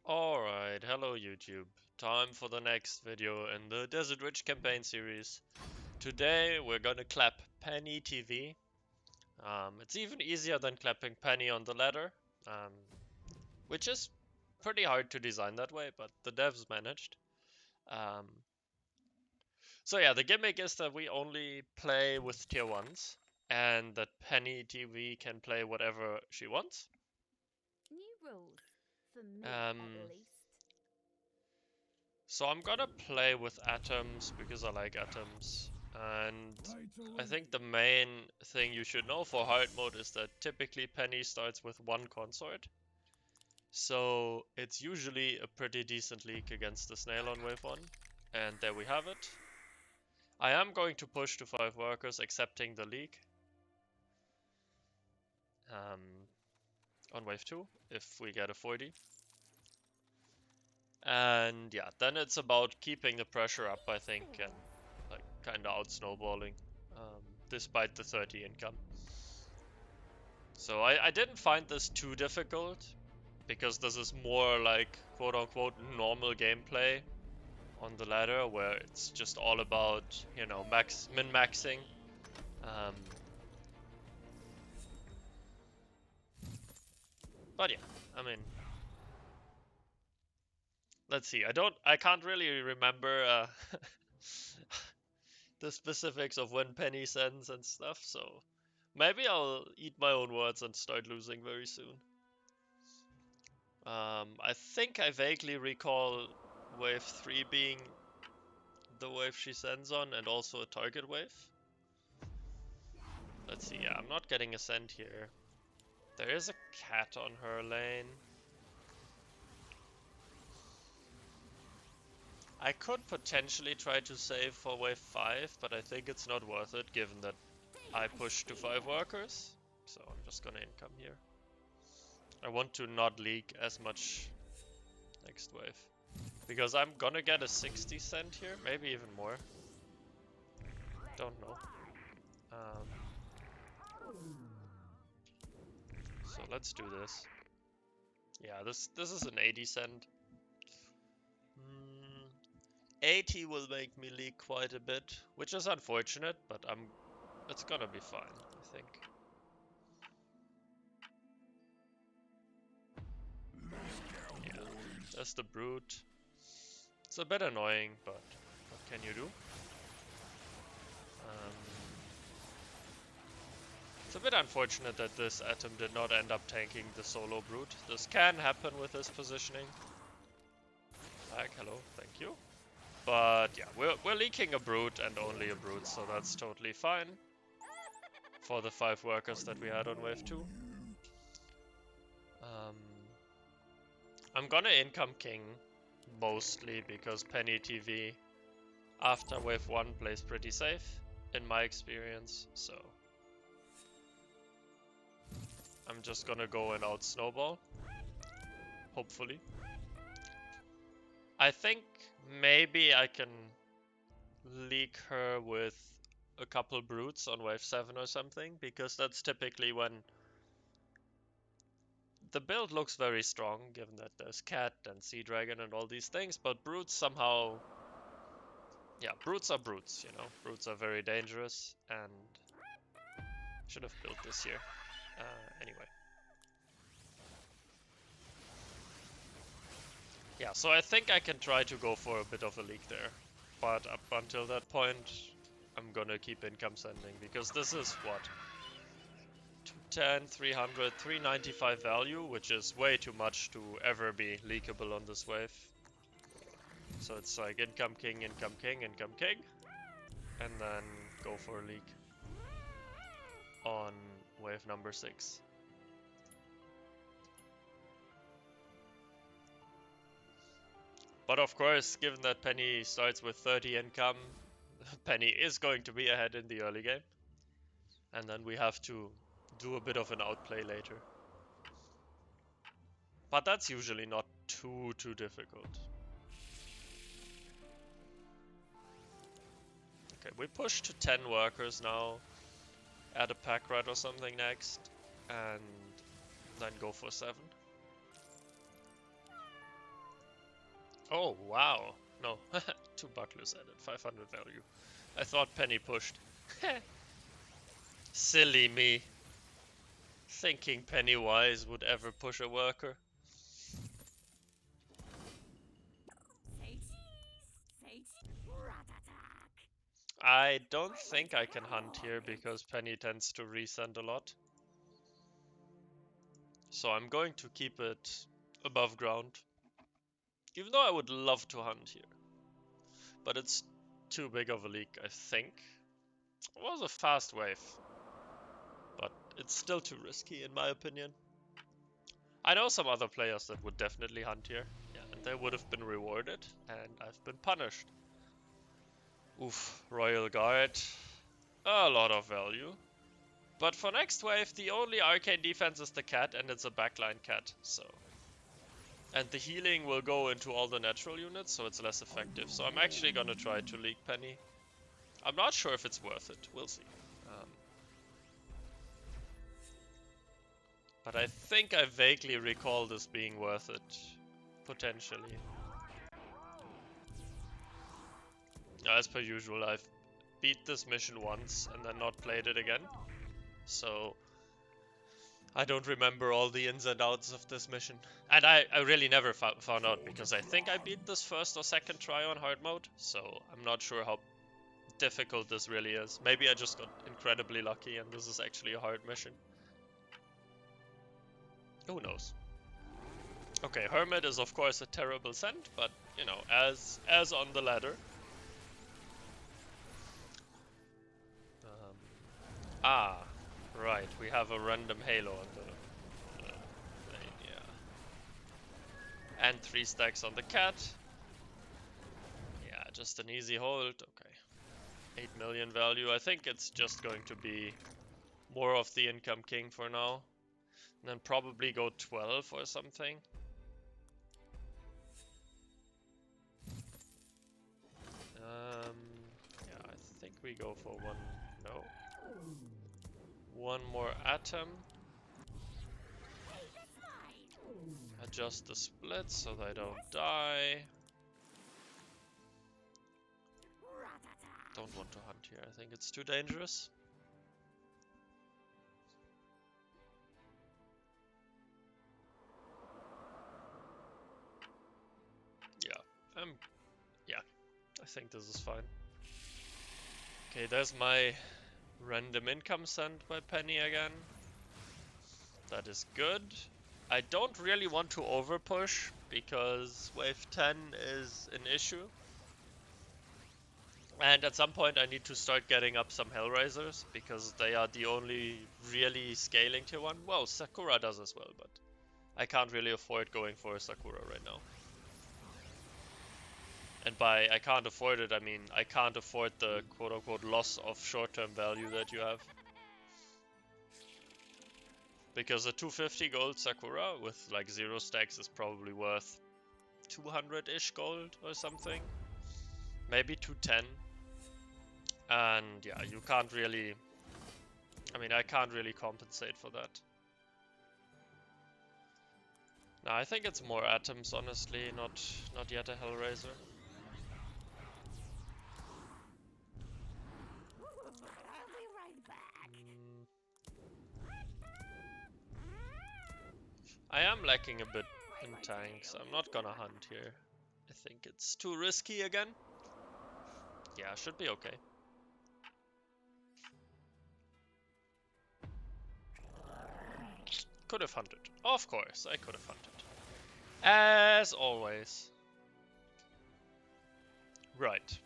Alright, hello YouTube. Time for the next video in the Desert Ridge campaign series. Today we're gonna clap PennyTV. It's even easier than clapping Penny on the ladder, um, which is pretty hard to design that way, but the devs managed. Um, so yeah, the gimmick is that we only play with tier 1s, and that PennyTV can play whatever she wants. New rules, for me Um, at least. So I'm gonna play with atoms because I like atoms. And I think the main thing you should know for hard mode is that typically Penny starts with one consort. So it's usually a pretty decent leak against the snail on wave 1. And there we have it. I am going to push to 5 workers accepting the leak on wave 2 if we get a 40. And yeah, then it's about keeping the pressure up, I think, and like kind of out snowballing, despite the 30 income. So I didn't find this too difficult because this is more like quote unquote normal gameplay on the ladder where it's just all about, you know, min-maxing. Um, but yeah, I mean, let's see. I can't really remember the specifics of when Penny sends and stuff, so maybe I'll eat my own words and start losing very soon. I think I vaguely recall wave 3 being the wave she sends on and also a target wave. Let's see, yeah, I'm not getting a send here. There is a cat on her lane. I could potentially try to save for wave 5, but I think it's not worth it given that I pushed to 5 workers. So I'm just gonna income here. I want to not leak as much next wave. Because I'm gonna get a 60 cent here, maybe even more. Don't know. So let's do this. Yeah, this is an 80 cent. 80 will make me leak quite a bit, which is unfortunate, but it's gonna be fine, I think. Yeah, there's the brute. It's a bit annoying, but what can you do? Um, it's a bit unfortunate that this atom did not end up tanking the solo brute. This can happen with this positioning. Like, hello, thank you. But yeah, we're leaking a brute and only a brute, so that's totally fine for the 5 workers that we had on wave 2. Um, I'm gonna income king mostly because PennyTV after wave 1 plays pretty safe in my experience, so I'm just gonna go and out snowball, hopefully. I think maybe I can leak her with a couple brutes on wave 7 or something, because that's typically when the build looks very strong, given that there's cat and sea dragon and all these things, but brutes somehow, yeah, brutes are brutes, you know, brutes are very dangerous, and should have built this here. Anyway. Yeah, so I think I can try to go for a bit of a leak there. But up until that point, I'm gonna keep income sending, because this is what? 210, 300, 395 value, which is way too much to ever be leakable on this wave. So it's like income king, income king, income king, and then go for a leak on wave number 6. But of course, given that Penny starts with 30 income, Penny is going to be ahead in the early game. And then we have to do a bit of an outplay later. But that's usually not too difficult. Okay, we push to 10 workers now, add a pack rat or something next, and then go for 7. Oh, wow. No, 2 bucklers added, 500 value. I thought Penny pushed. Silly me. Thinking Pennywise would ever push a worker. I don't think I can hunt here because Penny tends to resend a lot. So I'm going to keep it above ground. Even though I would love to hunt here. But it's too big of a leak, I think. It was a fast wave. But it's still too risky in my opinion. I know some other players that would definitely hunt here. Yeah, and they would have been rewarded. And I've been punished. Oof, Royal Guard. A lot of value. But for next wave, the only arcane defense is the cat, and it's a backline cat, so... And the healing will go into all the natural units, so it's less effective. So I'm actually gonna try to leak Penny. I'm not sure if it's worth it, we'll see. But I think I vaguely recall this being worth it, potentially. As per usual, I've beat this mission once and then not played it again. So I don't remember all the ins and outs of this mission. And I really never found out, because I think I beat this first or second try on hard mode, so I'm not sure how difficult this really is. Maybe I just got incredibly lucky and this is actually a hard mission. Who knows? Okay, Hermit is of course a terrible scent, but you know, as on the ladder. Right, we have a random halo on the thing, yeah. And 3 stacks on the cat. Yeah, just an easy hold, okay. 8 million value, I think it's just going to be more of the income king for now. And then probably go 12 or something. Yeah, I think we go for one, no. One more atom. Adjust the split so they don't die. Don't want to hunt here, I think it's too dangerous. Yeah, I think this is fine. Okay, there's my random income sent by Penny again. That is good. I don't really want to overpush because wave 10 is an issue. And at some point I need to start getting up some Hellraisers because they are the only really scaling tier 1. Well, Sakura does as well, but I can't really afford going for a Sakura right now. And by I can't afford it, I mean I can't afford the quote-unquote loss of short-term value that you have. Because a 250 gold Sakura with like 0 stacks is probably worth 200-ish gold or something. Maybe 210. And yeah, you can't really... I mean, I can't really compensate for that. No, I think it's more atoms, honestly, not yet a Hellraiser. I am lacking a bit in tanks. I'm not gonna hunt here. I think it's too risky again. Yeah, should be okay. Could have hunted. Of course, I could have hunted. As always. Right.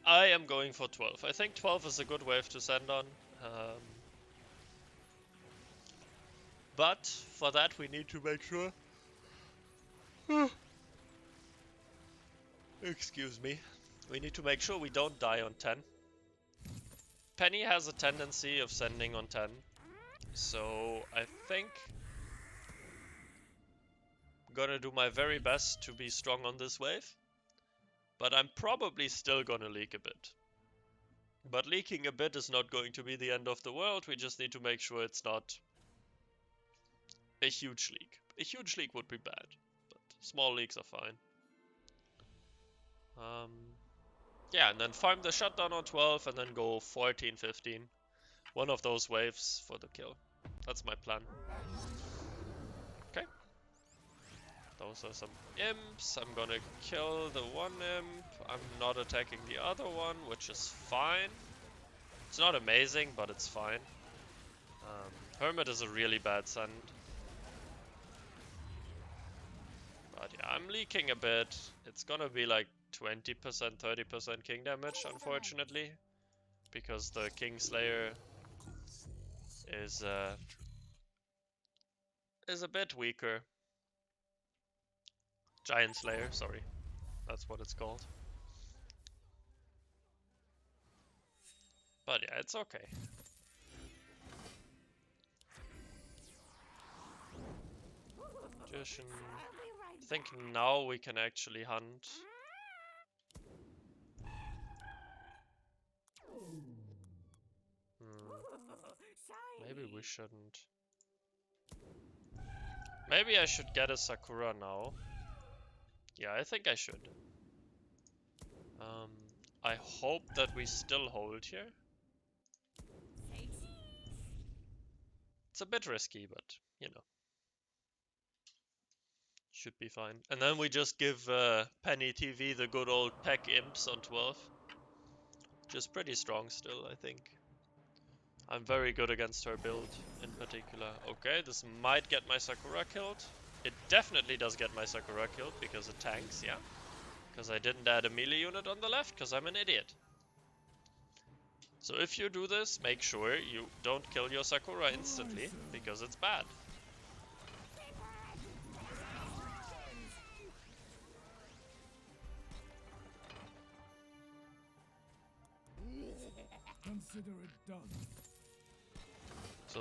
I am going for 12. I think 12 is a good wave to send on. But for that we need to make sure... Excuse me. We need to make sure we don't die on 10. Penny has a tendency of sending on 10. So I think I'm gonna do my very best to be strong on this wave. But I'm probably still gonna leak a bit. But leaking a bit is not going to be the end of the world. We just need to make sure it's not a huge leak. A huge leak would be bad, but small leaks are fine. Yeah, and then farm the shutdown on 12 and then go 14, 15. One of those waves for the kill. That's my plan. Okay. Those are some imps. I'm gonna kill the one imp. I'm not attacking the other one, which is fine. It's not amazing, but it's fine. Hermit is a really bad send. But yeah, I'm leaking a bit. It's gonna be like 20%, 30% king damage, unfortunately. Because the Kingslayer is a bit weaker. Giant Slayer, sorry. That's what it's called. But yeah, it's okay. Magician. I think now we can actually hunt. Maybe we shouldn't. Maybe I should get a Sakura now. Yeah, I think I should. I hope that we still hold here. It's a bit risky, but, you know. Should be fine. And then we just give PennyTV the good old Peck Imps on 12. Which is pretty strong still, I think. I'm very good against her build, in particular. Okay, this might get my Sakura killed. It definitely does get my Sakura killed, because it tanks, yeah. Because I didn't add a melee unit on the left, because I'm an idiot. So if you do this, make sure you don't kill your Sakura instantly, because it's bad. Consider it done.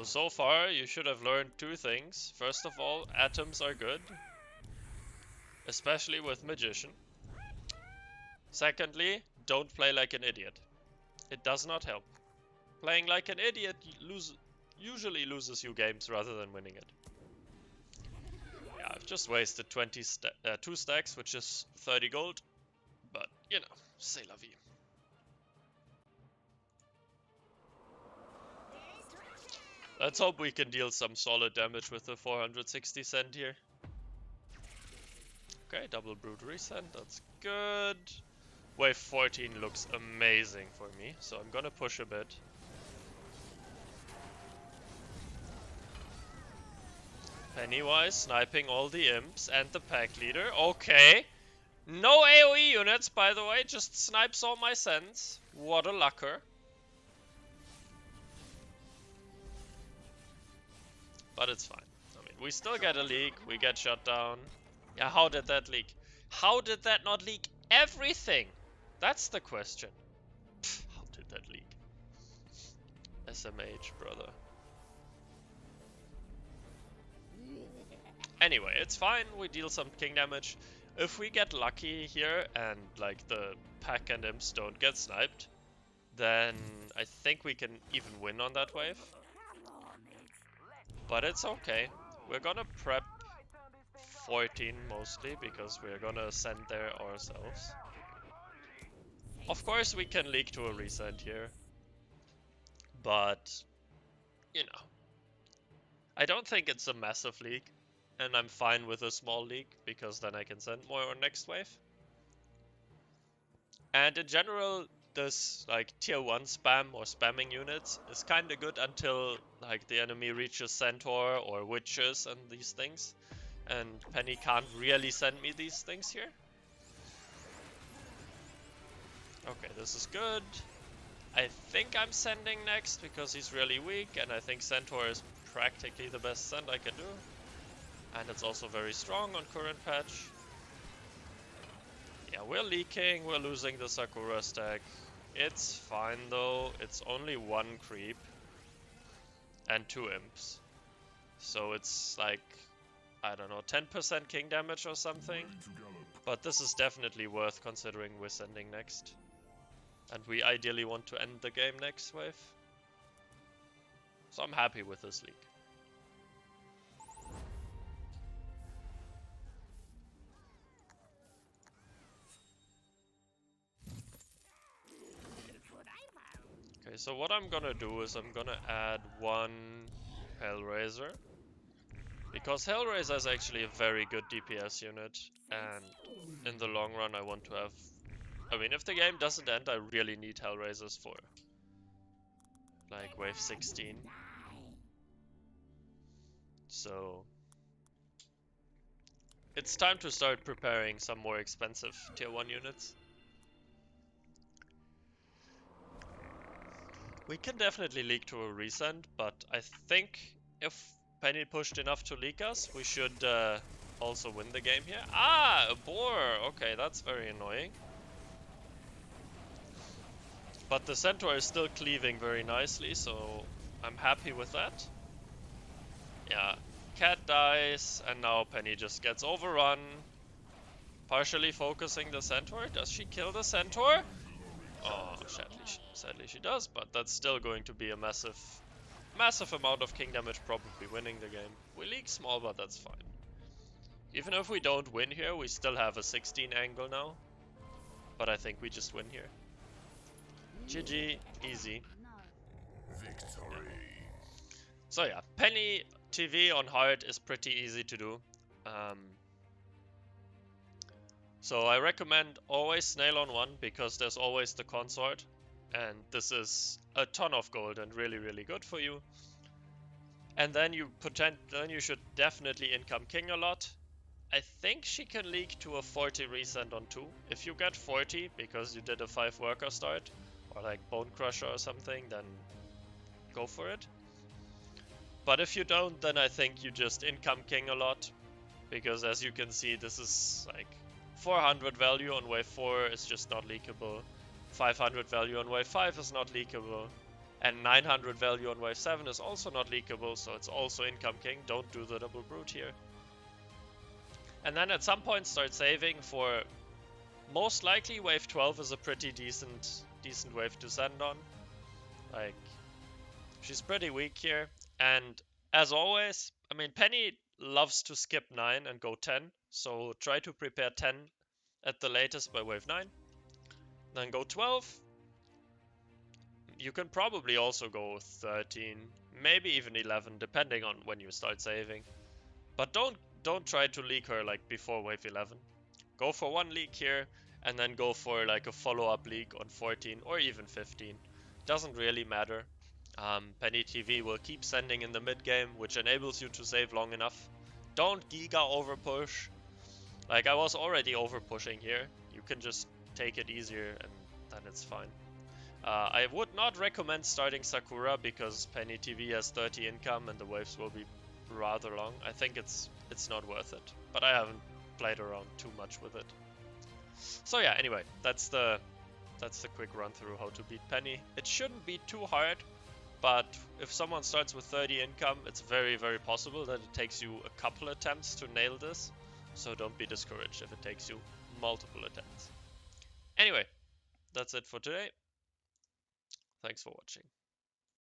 So far, you should have learned two things. First of all, atoms are good. Especially with Magician. Secondly, don't play like an idiot. It does not help. Playing like an idiot usually loses you games rather than winning it. Yeah, I've just wasted 2 stacks, which is 30 gold. But, you know, c'est la vie. Let's hope we can deal some solid damage with the 460 cent here. Okay, double brood reset, that's good. Wave 14 looks amazing for me, so I'm gonna push a bit. Pennywise sniping all the imps and the pack leader. Okay. No AoE units, by the way, just snipes all my sends. What a lucker. But it's fine. I mean, we still get a leak, we get shut down. Yeah, how did that leak? How did that not leak everything? That's the question. Pfft, how did that leak? SMH, brother. Anyway, it's fine, we deal some king damage. If we get lucky here and like the pack and imps don't get sniped, then I think we can even win on that wave. But it's okay. We're gonna prep 14 mostly because we're gonna send there ourselves. Of course we can leak to a reset here. But, you know. I don't think it's a massive leak. And I'm fine with a small leak, because then I can send more on next wave. And in general, this like tier 1 spam or spamming units is kinda good until like the enemy reaches Centaur or Witches and these things. And Penny can't really send me these things here. Okay, this is good. I think I'm sending next because he's really weak, and I think Centaur is practically the best send I can do. And it's also very strong on current patch. Yeah, we're leaking, we're losing the Sakura stack. It's fine though, it's only 1 creep. And 2 imps. So it's like, I don't know, 10% king damage or something. But this is definitely worth considering we're sending next. And we ideally want to end the game next wave. So I'm happy with this league. so what I'm gonna do is I'm gonna add one Hellraiser. Because Hellraiser is actually a very good DPS unit, and in the long run I want to have... I mean, if the game doesn't end, I really need Hellraisers for, like, wave 16. So... it's time to start preparing some more expensive tier 1 units. We can definitely leak to a resend, but I think if Penny pushed enough to leak us, we should also win the game here. Ah, a boar! Okay, that's very annoying. But the centaur is still cleaving very nicely, so I'm happy with that. Yeah, cat dies, and now Penny just gets overrun. Partially focusing the centaur. Does she kill the centaur? Oh, sadly she does, but that's still going to be a massive amount of king damage, probably winning the game. We leak small, but that's fine. Even if we don't win here, we still have a 16 angle now. But I think we just win here. GG, easy. Victory. So yeah, PennyTV on hard is pretty easy to do. So I recommend always snail on 1 because there's always the consort, and this is a ton of gold and really good for you. And then you should definitely income king a lot. I think she can leak to a 40 resend on 2. If you get 40 because you did a 5 worker start or like bone crusher or something, then go for it. But if you don't, then I think you just income king a lot, because as you can see, this is like 400 value on wave 4 is just not leakable, 500 value on wave 5 is not leakable, and 900 value on wave 7 is also not leakable, so it's also income king. Don't do the double brute here. And then at some point start saving for, most likely wave 12 is a pretty decent wave to send on. Like, she's pretty weak here, and as always, I mean, Penny loves to skip 9 and go 10, so try to prepare 10 at the latest by wave 9. Then go 12. You can probably also go 13, maybe even 11, depending on when you start saving. But don't try to leak her like before wave 11. Go for one leak here, and then go for like a follow-up leak on 14 or even 15. Doesn't really matter. PennyTV will keep sending in the mid game, which enables you to save long enough. Don't giga overpush. Like, I was already overpushing here. You can just take it easier and then it's fine. I would not recommend starting Sakura because PennyTV has 30 income and the waves will be rather long. I think it's not worth it, but I haven't played around too much with it. So yeah, anyway, that's the quick run through how to beat Penny. It shouldn't be too hard, but if someone starts with 30 income, it's very possible that it takes you a couple attempts to nail this. So don't be discouraged if it takes you multiple attempts. Anyway, that's it for today. Thanks for watching.